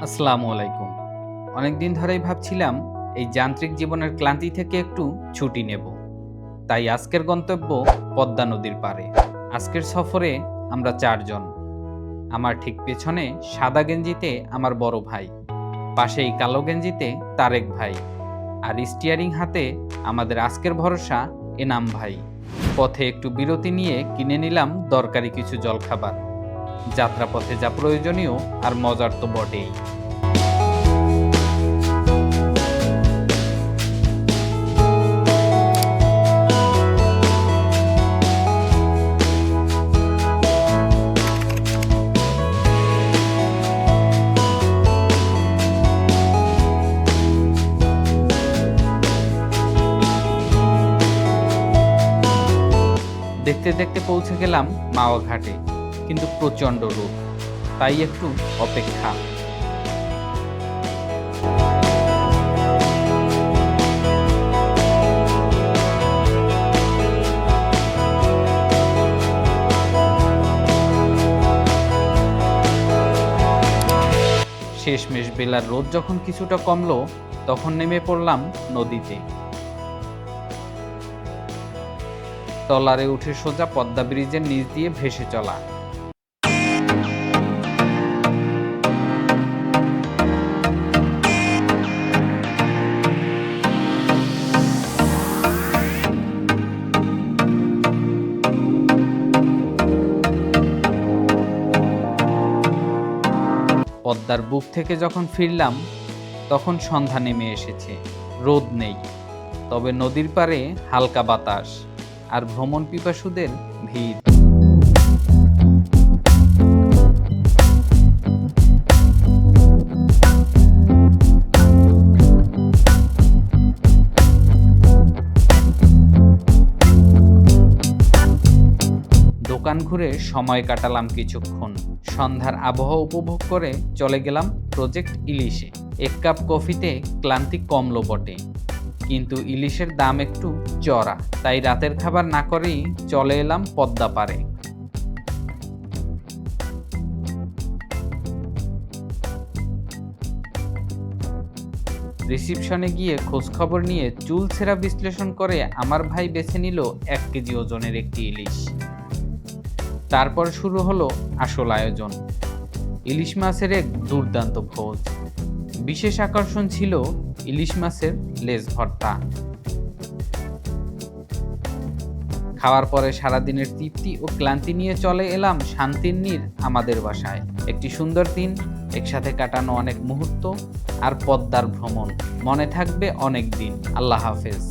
আসসালামু আলাইকুম। অনেকদিন ধরেই ভাবছিলাম এই যান্ত্রিক জীবনের ক্লান্তি থেকে একটু ছুটি নেব। তাই আজকের গন্তব্য পদ্মা নদীর পাড়ে। আজকের সফরে আমরা ৪ জন। আমার ঠিক পেছনে সাদা গেঞ্জিতে আমার বড় ভাই, পাশেই কালো গেঞ্জিতে তারেক ভাই, আর স্টিয়ারিং হাতে আমাদের আজকের ভরসা এনাম ভাই। পথে একটু বিরতি নিয়ে কিনে নিলাম দরকারি কিছু জলখাবার। যাত্রাপথে যা প্রয়োজনীয় আর মজার তো বটেই। দেখতে দেখতে পৌঁছে গেলাম মাওয়া ঘাটে, কিন্তু প্রচণ্ড রোদ, তাই একটু অপেক্ষা। শেষমেশ বেলার রোদ যখন কিছুটা কমলো, তখন নেমে পড়লাম নদীতে। ট্রলারে উঠে সোজা পদ্মা ব্রিজের নিচ দিয়ে ভেসে চলা। পদ্মার বুক থেকে যখন ফিরলাম, তখন সন্ধ্যা নেমে এসেছে। রোদ নেই, তবে নদীর পাড়ে হালকা বাতাস আর ভ্রমণ পিপাসুদের ভিড়। দোকান ঘুরে সময় কাটালাম কিছুক্ষণ। সন্ধ্যার আবহাওয়া উপভোগ করে চলে গেলাম প্রজেক্ট ইলিশে। ১ কাপ কফিতে ক্লান্তি কমলো বটে, কিন্তু ইলিশের দাম একটু চড়া, তাই রাতের খাবার না করেই চলে এলাম পদ্মা পাড়ে। রিসিপশনে গিয়ে খোঁজখবর নিয়ে চুলছেরা বিশ্লেষণ করে আমার ভাই বেছে নিল ১ কেজি ওজনের একটি ইলিশ। তারপর শুরু হলো আসল আয়োজন, ইলিশ মাছের এক দুর্দান্ত ভোজ। বিশেষ আকর্ষণ ছিল ইলিশ মাছের লেজ ভর্তা। খাওয়ার পরে সারাদিনের তৃপ্তি ও ক্লান্তি নিয়ে চলে এলাম শান্তির নীড় আমাদের বাসায়। একটি সুন্দর দিন, একসাথে কাটানো অনেক মুহূর্ত আর পদ্মার ভ্রমণ মনে থাকবে অনেক দিন। আল্লাহ হাফেজ।